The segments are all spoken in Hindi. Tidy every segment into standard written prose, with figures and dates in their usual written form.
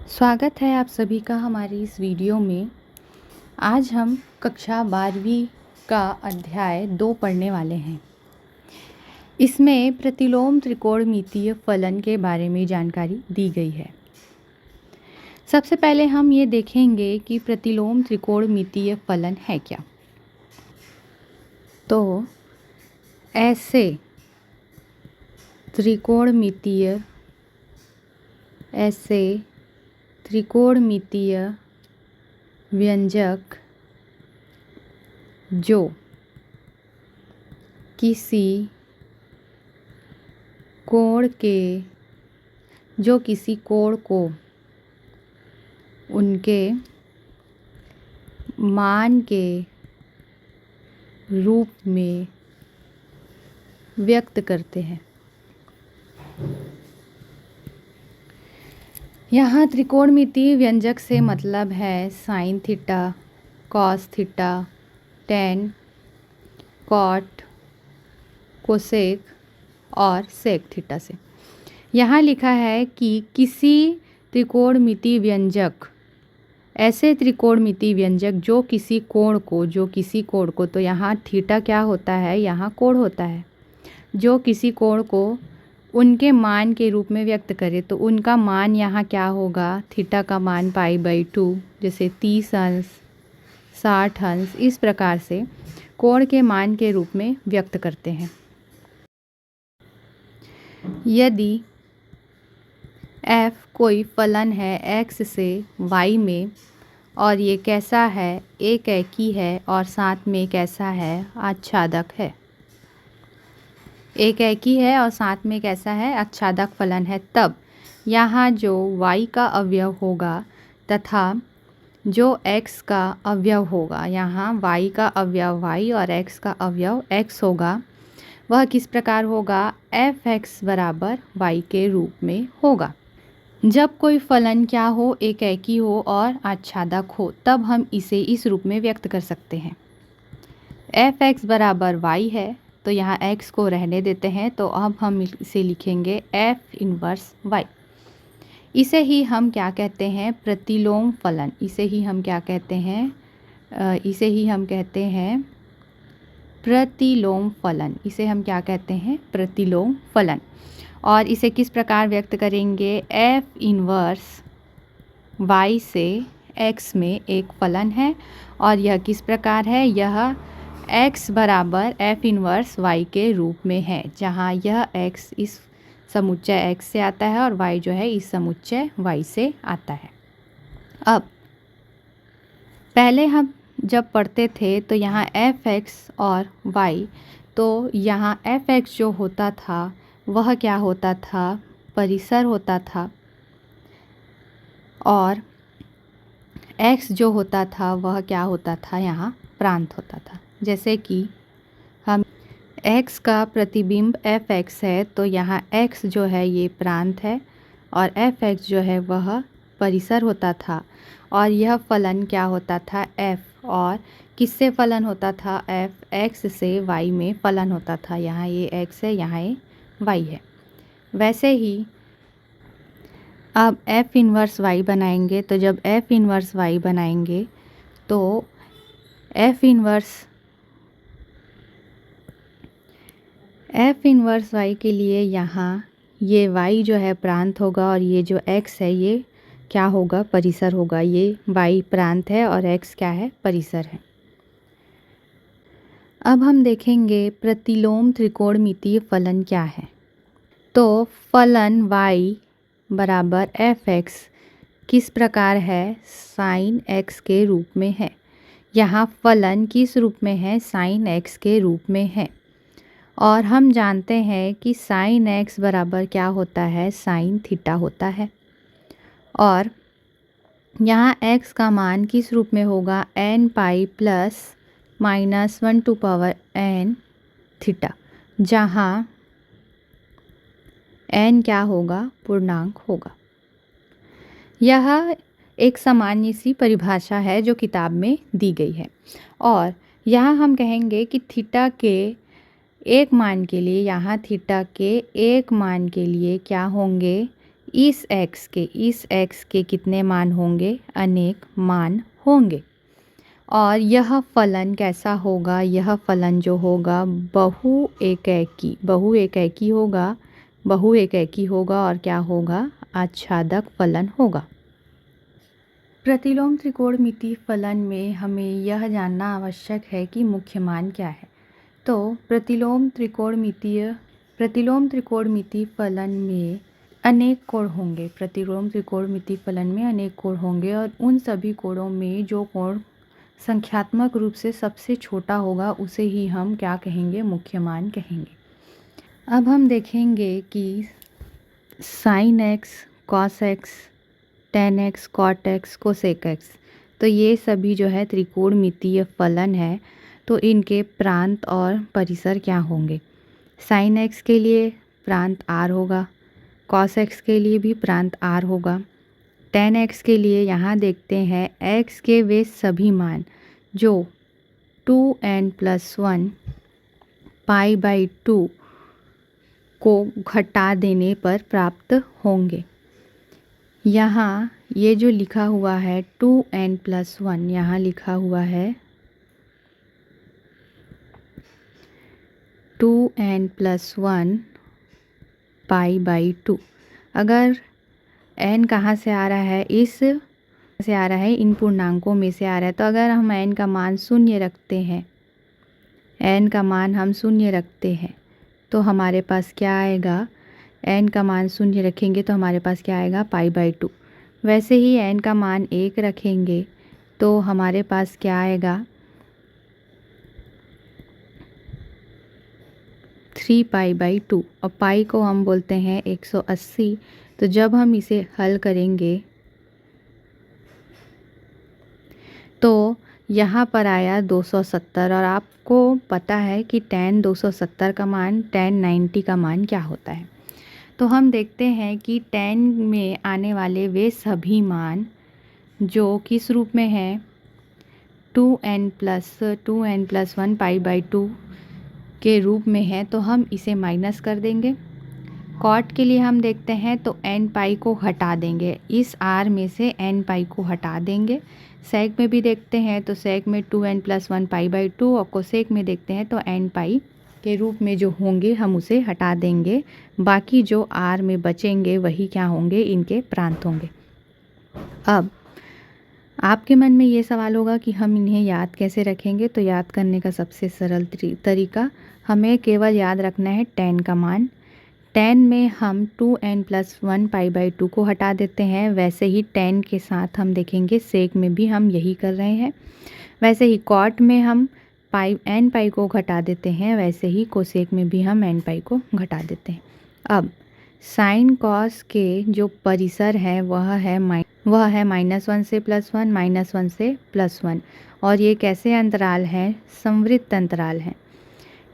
स्वागत है आप सभी का हमारी इस वीडियो में। आज हम कक्षा 12वीं का अध्याय 2 पढ़ने वाले हैं। इसमें प्रतिलोम त्रिकोणमितीय फलन के बारे में जानकारी दी गई है। सबसे पहले हम ये देखेंगे कि प्रतिलोम त्रिकोणमितीय फलन है क्या। तो ऐसे त्रिकोणमितीय व्यंजक जो किसी कोण को उनके मान के रूप में व्यक्त करते हैं। यहाँ त्रिकोणमितीय व्यंजक से मतलब है sine theta, cos theta, tan, cot, cosec और सेक थीटा से। यहाँ लिखा है कि किसी त्रिकोणमितीय व्यंजक, ऐसे त्रिकोणमितीय व्यंजक जो किसी कोण को, तो यहाँ थीटा क्या होता है, यहाँ कोण होता है, जो किसी कोण को उनके मान के रूप में व्यक्त करे। तो उनका मान यहाँ क्या होगा, थीटा का मान π/2, जैसे 30 अंश, 60 अंश, इस प्रकार से कोण के मान के रूप में व्यक्त करते हैं। यदि f कोई फलन है x से y में और ये कैसा है, एक एकी है और साथ में कैसा है, आच्छादक है। एक एकी है और साथ में कैसा है, आच्छादक फलन है, तब यहाँ जो y का अवयव होगा तथा जो x का अवयव होगा, यहाँ y का अवयव y और x का अवयव x होगा, वह किस प्रकार होगा, f(x) बराबर y के रूप में होगा। जब कोई फलन क्या हो, एक एकी हो और आच्छादक हो, तब हम इसे इस रूप में व्यक्त कर सकते हैं। f(x) बराबर y है, तो यहाँ x को रहने देते हैं, तो अब हम इसे लिखेंगे f इनवर्स y। इसे ही हम क्या कहते हैं, प्रतिलोम फलन। इसे ही हम कहते हैं प्रतिलोम फलन। और इसे किस प्रकार व्यक्त करेंगे, f इनवर्स y से x में एक फलन है और यह किस प्रकार है, यह x बराबर f इनवर्स y के रूप में है, जहाँ यह x इस समुच्चय x से आता है और y जो है इस समुच्चय y से आता है। अब पहले हम जब पढ़ते थे तो यहाँ f(x) और y, तो यहाँ f(x) जो होता था वह क्या होता था, परिसर होता था, और x जो होता था वह क्या होता था, यहाँ प्रांत होता था। जैसे कि हम x का प्रतिबिंब f(x) है, तो यहाँ x जो है ये प्रांत है और f(x) जो है वह परिसर होता था, और यह फलन क्या होता था, f, और किससे फलन होता था, f, x से y में फलन होता था। यहाँ ये x है, यहाँ ये y है। वैसे ही अब f इनवर्स y बनाएंगे, तो जब f इनवर्स y बनाएंगे तो f इनवर्स y के लिए यहाँ ये y जो है प्रांत होगा और ये जो x है ये क्या होगा, परिसर होगा। ये y प्रांत है और x क्या है, परिसर है। अब हम देखेंगे प्रतिलोम त्रिकोणमितीय फलन क्या है। तो फलन y बराबर f(x) किस प्रकार है, साइन x के रूप में है। यहाँ फलन किस रूप में है, साइन x के रूप में है, और हम जानते हैं कि साइन x बराबर क्या होता है, साइन थीटा होता है। और यहाँ x का मान किस रूप में होगा, n π ± 1/n थीटा, जहाँ n क्या होगा, पूर्णांक होगा। यह एक सामान्य सी परिभाषा है जो किताब में दी गई है। और यहाँ हम कहेंगे कि थीटा के एक मान के लिए, यहाँ थीटा के एक मान के लिए क्या होंगे, इस x के कितने मान होंगे? अनेक मान होंगे। और यह फलन कैसा होगा? यह फलन जो होगा बहुएकैकी होगा और क्या होगा? आच्छादक फलन होगा। प्रतिलोम त्रिकोणमितीय फलन में हमें यह जानना आवश्यक है कि मुख्य मान क्या है। तो प्रतिलोम त्रिकोणमितीय फलन में अनेक कोण होंगे। प्रतिलोम त्रिकोणमितीय फलन में अनेक कोण होंगे और उन सभी कोणों में जो कोण संख्यात्मक रूप से सबसे छोटा होगा उसे ही हम क्या कहेंगे? मुख्य मान कहेंगे। अब हम देखेंगे कि sine x, cos x, tan x, cot x, cosec x, तो ये सभी जो है त्रिकोणमितीय फलन है। तो इनके प्रांत और परिसर क्या होंगे? साइन एक्स के लिए प्रांत r होगा, कॉस एक्स के लिए भी प्रांत r होगा, टेन एक्स के लिए यहाँ देखते हैं x के वे सभी मान जो 2n+1 π/2 को घटा देने पर प्राप्त होंगे। यहाँ ये जो लिखा हुआ है 2n+1, यहाँ लिखा हुआ है 2n+1 π/2। अगर n कहाँ से आ रहा है? इन पूर्णांकों में से आ रहा है। तो अगर हम n का मान शून्य रखते हैं, तो हमारे पास क्या आएगा? n का मान शून्य रखेंगे तो हमारे पास क्या आएगा? π/2। वैसे ही n का मान 1 रखेंगे तो हमारे पास क्या आएगा? 3π/2। और पाई को हम बोलते हैं 180। तो जब हम इसे हल करेंगे तो यहाँ पर आया 270 और आपको पता है कि tan 270 का मान tan 90 का मान क्या होता है। तो हम देखते हैं कि tan में आने वाले वे सभी मान जो किस रूप में हैं? 2n+1 π/2 के रूप में है। तो हम इसे माइनस कर देंगे। कॉट के लिए हम देखते हैं तो n पाई को हटा देंगे, इस r में से n पाई को हटा देंगे। सेक में भी देखते हैं तो सेक में 2n+1 π/2 और कोसेक में देखते हैं तो n पाई के रूप में जो होंगे हम उसे हटा देंगे। बाकी जो r में बचेंगे वही क्या होंगे? इनके प्रांत होंगे। अब आपके मन में ये सवाल होगा कि हम इन्हें याद कैसे रखेंगे? तो याद करने का सबसे सरल तरीका, हमें केवल याद रखना है tan का मान। tan में हम 2n+1 π/2 को हटा देते हैं। वैसे ही tan के साथ हम देखेंगे सेक में भी हम यही कर रहे हैं। वैसे ही कॉट में हम n पाई को घटा देते हैं। वैसे ही कोसेक में भी हम n पाई को घटा देते हैं। अब साइन कॉस के जो परिसर है वह है -1 से +1, -1 से +1। और ये कैसे अंतराल हैं? संवृत्त अंतराल हैं।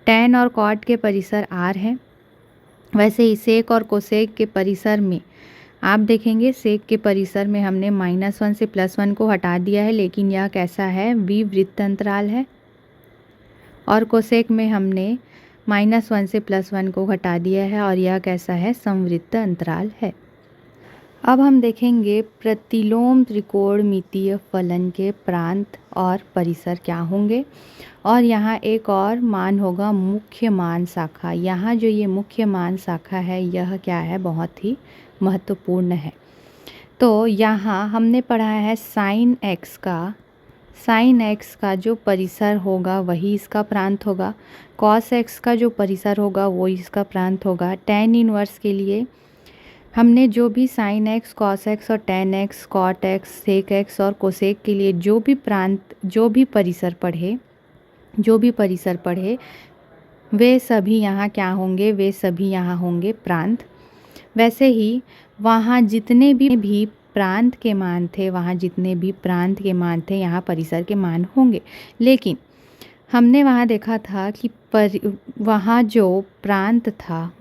tan और कॉट के परिसर r है। वैसे ही सेक और कोसेक के परिसर में आप देखेंगे सेक के परिसर में हमने -1 से +1 को हटा दिया है, लेकिन यह कैसा है? विवृत्त अंतराल है। और कोसेक में हमने -1 से +1 को घटा दिया है और यह कैसा है? संवृत्त अंतराल है। अब हम देखेंगे प्रतिलोम त्रिकोणमितीय फलन के प्रांत और परिसर क्या होंगे। और यहाँ एक और मान होगा मुख्य मान शाखा। यहाँ जो ये मुख्य मान शाखा है यह क्या है? बहुत ही महत्वपूर्ण है। तो यहाँ हमने पढ़ा है साइन एक्स का जो परिसर होगा वही इसका प्रांत होगा। कॉस एक्स का जो परिसर होगा वो इसका प्रांत होगा। tan इनवर्स के लिए हमने जो भी साइन एक्स, कॉस एक्स और tan x, cot x, sec x और कोसेक के लिए जो भी परिसर पढ़े वे सभी यहाँ क्या होंगे? वे सभी यहाँ होंगे प्रांत। वैसे ही वहाँ जितने भी प्रांत के मान थे यहाँ परिसर के मान होंगे। लेकिन हमने वहाँ देखा था कि वहाँ जो प्रांत था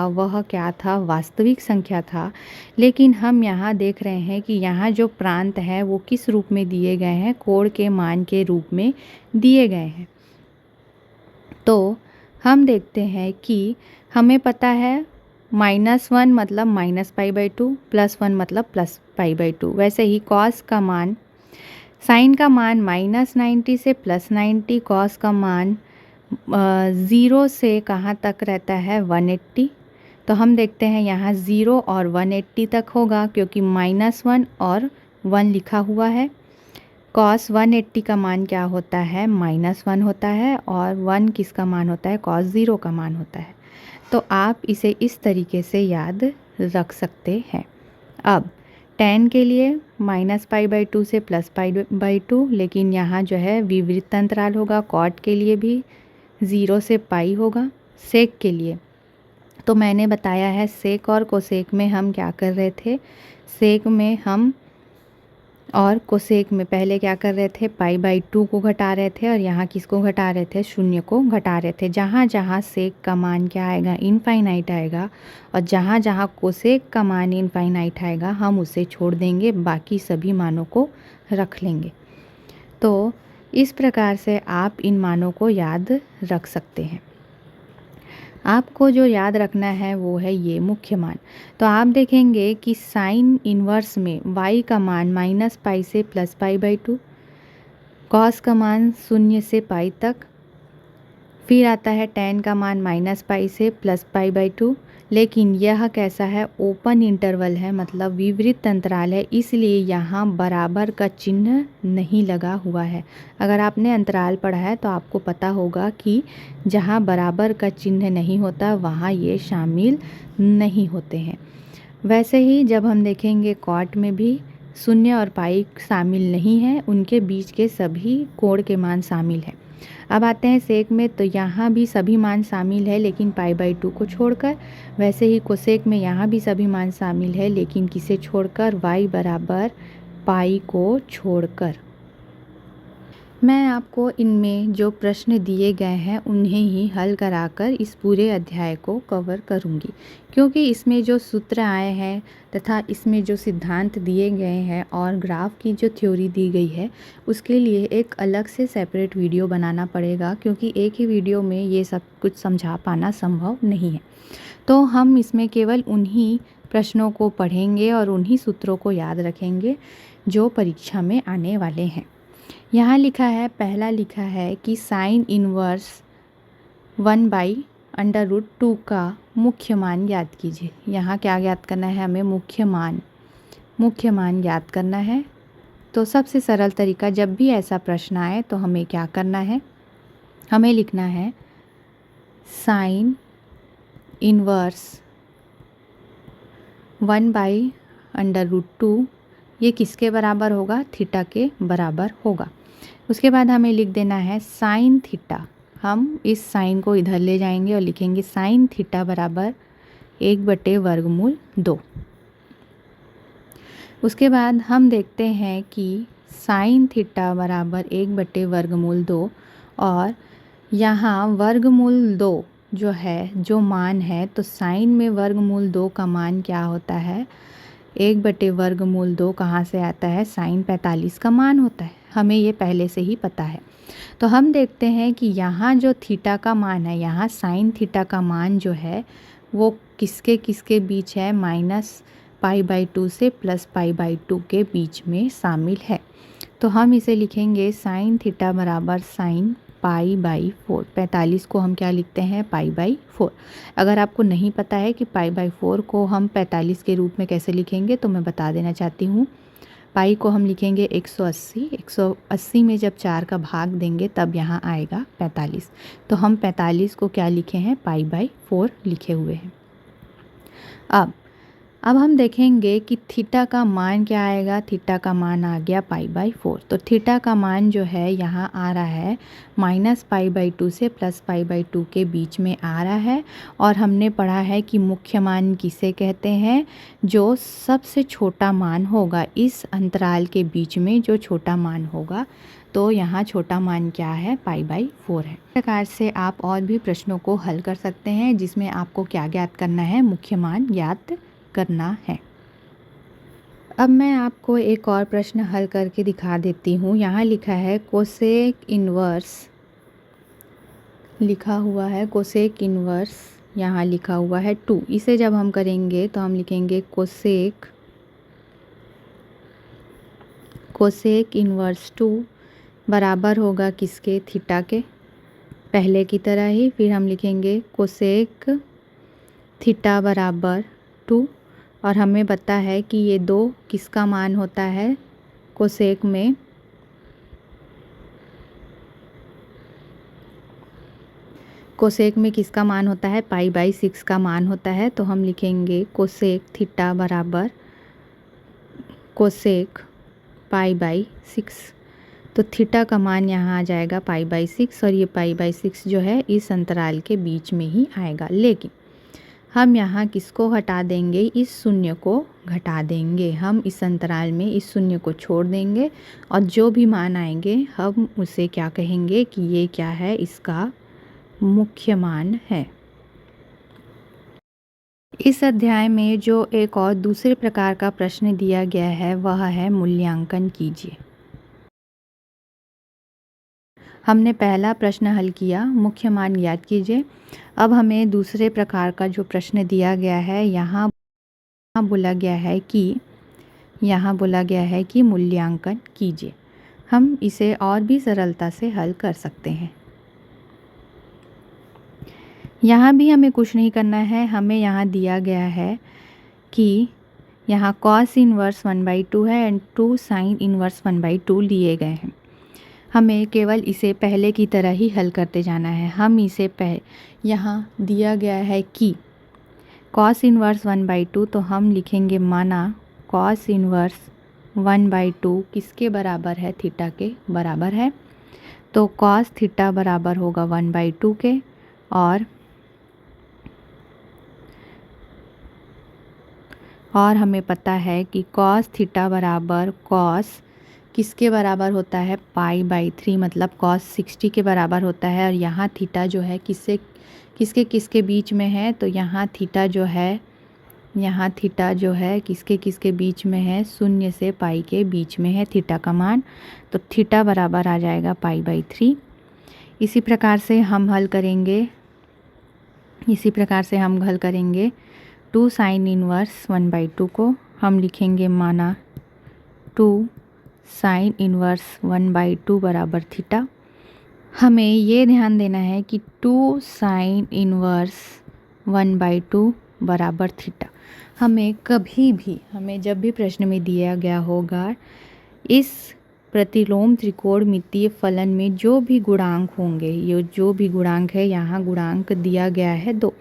वह क्या था? वास्तविक संख्या था। लेकिन हम यहाँ देख रहे हैं कि यहाँ जो प्रांत है वो किस रूप में दिए गए हैं? कोण के मान के रूप में दिए गए हैं। तो हम देखते हैं कि हमें पता है -1 मतलब -π/2, +1 मतलब +π/2। वैसे ही कॉस का मान, साइन का मान -90 से +90, कॉस का मान 0 से कहाँ तक रहता है 180। तो हम देखते हैं यहाँ 0 और 180 तक होगा क्योंकि -1 और 1 लिखा हुआ है। कॉस 180 का मान क्या होता है, -1 होता है, और 1 किसका मान होता है, कॉस 0 का मान होता है। तो आप इसे इस तरीके से याद रख सकते हैं। अब tan के लिए -π/2 से +π/2, लेकिन यहाँ जो है विवृत अंतराल होगा। कॉट के लिए भी 0 से पाई होगा। सेक के लिए तो मैंने बताया है, सेक और कोसेक में हम क्या कर रहे थे, सेक में हम और कोसेक में पहले क्या कर रहे थे, π/2 को घटा रहे थे, और यहाँ किसको घटा रहे थे, 0 को घटा रहे थे। जहाँ जहाँ सेक का मान क्या आएगा, इनफाइनाइट आएगा, और जहाँ जहाँ कोसेक का मान इनफाइनाइट आएगा हम उसे छोड़ देंगे, बाकी सभी मानों को रख लेंगे। तो इस प्रकार से आप इन मानों को याद रख सकते हैं। आपको जो याद रखना है वो है ये मुख्य मान। तो आप देखेंगे कि साइन इन्वर्स में y का मान -π से +π/2, कॉस का मान 0 से पाई तक, फिर आता है tan का मान -π से +π/2। लेकिन यह कैसा है, ओपन इंटरवल है, मतलब विवृत अंतराल है, इसलिए यहाँ बराबर का चिन्ह नहीं लगा हुआ है। अगर आपने अंतराल पढ़ा है तो आपको पता होगा कि जहाँ बराबर का चिन्ह नहीं होता वहाँ ये शामिल नहीं होते हैं। वैसे ही जब हम देखेंगे कॉट में भी 0 और पाई शामिल नहीं है, उनके बीच के सभी कोण के मान शामिल है। अब आते हैं सेक में, तो यहाँ भी सभी मान शामिल है लेकिन π/2 को छोड़कर। वैसे ही कोसेक में यहाँ भी सभी मान शामिल है लेकिन किसे छोड़कर, y बराबर पाई को छोड़कर। मैं आपको इनमें जो प्रश्न दिए गए हैं उन्हें ही हल कराकर इस पूरे अध्याय को कवर करूँगी, क्योंकि इसमें जो सूत्र आए हैं तथा इसमें जो सिद्धांत दिए गए हैं और ग्राफ की जो थ्योरी दी गई है उसके लिए एक अलग से सेपरेट वीडियो बनाना पड़ेगा, क्योंकि एक ही वीडियो में ये सब कुछ समझा पाना संभव नहीं है। तो हम इसमें केवल उन्हीं प्रश्नों को पढ़ेंगे और उन्हीं सूत्रों को याद रखेंगे जो परीक्षा में आने वाले हैं। यहाँ लिखा है, पहला लिखा है कि साइन इन्वर्स 1/√2 का मुख्य मान याद कीजिए। यहाँ क्या याद करना है, हमें मुख्य मान याद करना है। तो सबसे सरल तरीका, जब भी ऐसा प्रश्न आए तो हमें क्या करना है, हमें लिखना है साइन इन्वर्स 1/√2, ये किसके बराबर होगा, थीटा के बराबर होगा। उसके बाद हमें लिख देना है साइन थीटा। हम इस साइन को इधर ले जाएंगे और लिखेंगे साइन थीटा बराबर 1/√2। उसके बाद हम देखते हैं कि साइन थीटा बराबर 1/√2, और यहाँ वर्गमूल 2 जो है, जो मान है, तो साइन में वर्गमूल 2 का मान क्या होता है, 1/√2 कहाँ से आता है, साइन 45 का मान होता है। हमें ये पहले से ही पता है। तो हम देखते हैं कि यहाँ जो थीटा का मान है, यहाँ साइन थीटा का मान जो है वो किसके किसके बीच है, -π/2 से +π/2 के बीच में शामिल है। तो हम इसे लिखेंगे साइन थीटा बराबर साइन π/4। 45 को हम क्या लिखते हैं, π/4। अगर आपको नहीं पता है कि π/4 को हम 45 के रूप में कैसे लिखेंगे तो मैं बता देना चाहती हूँ। पाई को हम लिखेंगे 180, 180 में जब 4 का भाग देंगे तब यहाँ आएगा 45। तो हम 45 को क्या लिखे हैं, π/4 लिखे हुए हैं। अब हम देखेंगे कि थीटा का मान क्या आएगा। थीटा का मान आ गया π/4। तो थीटा का मान जो है यहाँ आ रहा है -π/2 से +π/2 के बीच में आ रहा है। और हमने पढ़ा है कि मुख्य मान किसे कहते हैं, जो सबसे छोटा मान होगा इस अंतराल के बीच में, जो छोटा मान होगा। तो यहाँ छोटा मान क्या है, π/4 है। इस प्रकार से आप और भी प्रश्नों को हल कर सकते हैं जिसमें आपको क्या ज्ञात करना है, मुख्य मान ज्ञात करना है। अब मैं आपको एक और प्रश्न हल करके दिखा देती हूँ। यहाँ लिखा है कोसेक इन्वर्स, लिखा हुआ है कोसेक इन्वर्स यहाँ लिखा हुआ है 2। इसे जब हम करेंगे तो हम लिखेंगे कोसेक इन्वर्स 2 बराबर होगा किसके, थीटा के, पहले की तरह ही। फिर हम लिखेंगे कोसेक थीटा बराबर 2, और हमें पता है कि ये 2 किसका मान होता है, कोसेक में किसका मान होता है, π/6 का मान होता है। तो हम लिखेंगे कोसेक थीटा बराबर कोसेक π/6। तो थीटा का मान यहाँ आ जाएगा π/6, और ये π/6 जो है इस अंतराल के बीच में ही आएगा। लेकिन हम यहाँ किसको हटा देंगे, इस शून्य को घटा देंगे। हम इस अंतराल में इस शून्य को छोड़ देंगे, और जो भी मान आएंगे हम उसे क्या कहेंगे कि ये क्या है, इसका मुख्य मान है। इस अध्याय में जो एक और दूसरे प्रकार का प्रश्न दिया गया है वह है मूल्यांकन कीजिए। हमने पहला प्रश्न हल किया, मुख्य मान याद कीजिए। अब हमें दूसरे प्रकार का जो प्रश्न दिया गया है, यहाँ बोला गया है कि मूल्यांकन कीजिए। हम इसे और भी सरलता से हल कर सकते हैं। यहाँ भी हमें कुछ नहीं करना है। हमें यहाँ दिया गया है कि यहाँ cos इन्वर्स 1/2 है एंड 2 sin इन्वर्स 1/2 लिए गए हैं। हमें केवल इसे पहले की तरह ही हल करते जाना है। हम इसे यहाँ दिया गया है कि cos इन्वर्स 1/2, तो हम लिखेंगे माना cos इन्वर्स 1/2 किसके बराबर है, थीटा के बराबर है। तो cos थीटा बराबर होगा 1/2 के, और हमें पता है कि cos थीटा बराबर cos किसके बराबर होता है, π/3, मतलब cos 60 के बराबर होता है। और यहाँ थीटा जो है किसके बीच में है, तो यहाँ थीटा जो है किसके बीच में है, 0 से पाई के बीच में है थीटा का मान। तो थीटा बराबर आ जाएगा π/3। इसी प्रकार से हम हल करेंगे 2 sin इन्वर्स 1/2 को। हम लिखेंगे माना 2 sin इन्वर्स 1/2 बराबर थीटा। हमें ये ध्यान देना है कि 2 sin इन्वर्स 1/2 बराबर थीटा। हमें जब भी प्रश्न में दिया गया होगा, इस प्रतिलोम त्रिकोणमितीय फलन में जो भी गुणांक होंगे, ये जो भी गुणांक है, यहाँ गुणांक दिया गया है 2,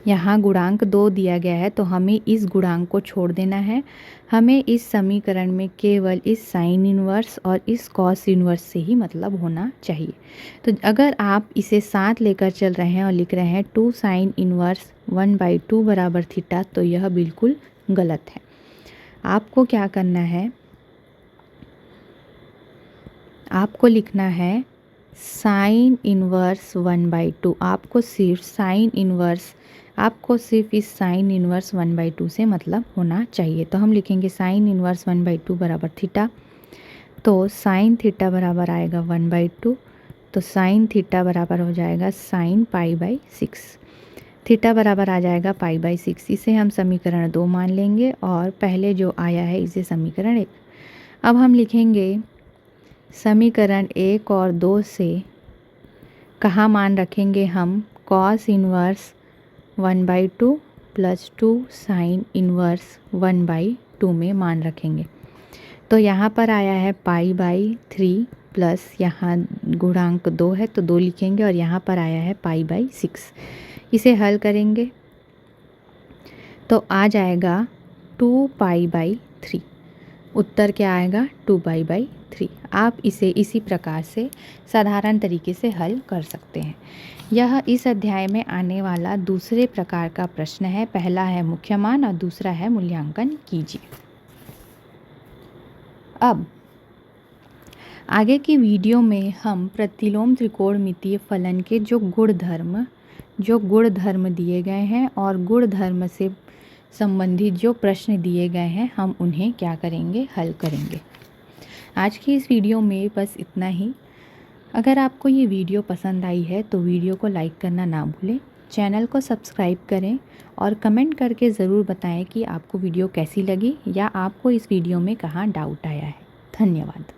यहाँ गुणांक 2 दिया गया है, तो हमें इस गुणांक को छोड़ देना है। हमें इस समीकरण में केवल इस साइन इन्वर्स और इस कॉस इन्वर्स से ही मतलब होना चाहिए। तो अगर आप इसे साथ लेकर चल रहे हैं और लिख रहे हैं 2 sin इन्वर्स 1/2 बराबर थीटा, तो यह बिल्कुल गलत है। आपको क्या करना है, आपको लिखना है साइन इन्वर्स 1/2। आपको सिर्फ इस साइन इन्वर्स 1/2 से मतलब होना चाहिए। तो हम लिखेंगे साइन इन्वर्स 1/2 बराबर थीटा। तो साइन थीटा बराबर आएगा 1/2, तो साइन थीटा बराबर हो जाएगा साइन π/6। थीटा बराबर आ जाएगा π/6। इसे हम समीकरण 2 मान लेंगे, और पहले जो आया है इसे समीकरण 1। अब हम लिखेंगे समीकरण 1 और 2 से कहाँ मान रखेंगे हम, cos inverse 1/2 plus 2 sign inverse 1/2 में मान रखेंगे। तो यहाँ पर आया है π/3 प्लस यहाँ गुणांक 2 है तो 2 लिखेंगे, और यहाँ पर आया है π/6। इसे हल करेंगे तो आ जाएगा 2π/3। उत्तर क्या आएगा, 2π/3। आप इसे इसी प्रकार से साधारण तरीके से हल कर सकते हैं। यह इस अध्याय में आने वाला दूसरे प्रकार का प्रश्न है। पहला है मुख्य मान और दूसरा है मूल्यांकन कीजिए। अब आगे की वीडियो में हम प्रतिलोम त्रिकोणमितीय फलन के जो गुणधर्म दिए गए हैं और गुणधर्म से संबंधित जो प्रश्न दिए गए हैं, हम उन्हें क्या करेंगे, हल करेंगे। आज की इस वीडियो में बस इतना ही। अगर आपको ये वीडियो पसंद आई है तो वीडियो को लाइक करना ना भूलें। चैनल को सब्सक्राइब करें और कमेंट करके ज़रूर बताएं कि आपको वीडियो कैसी लगी या आपको इस वीडियो में कहाँ डाउट आया है। धन्यवाद।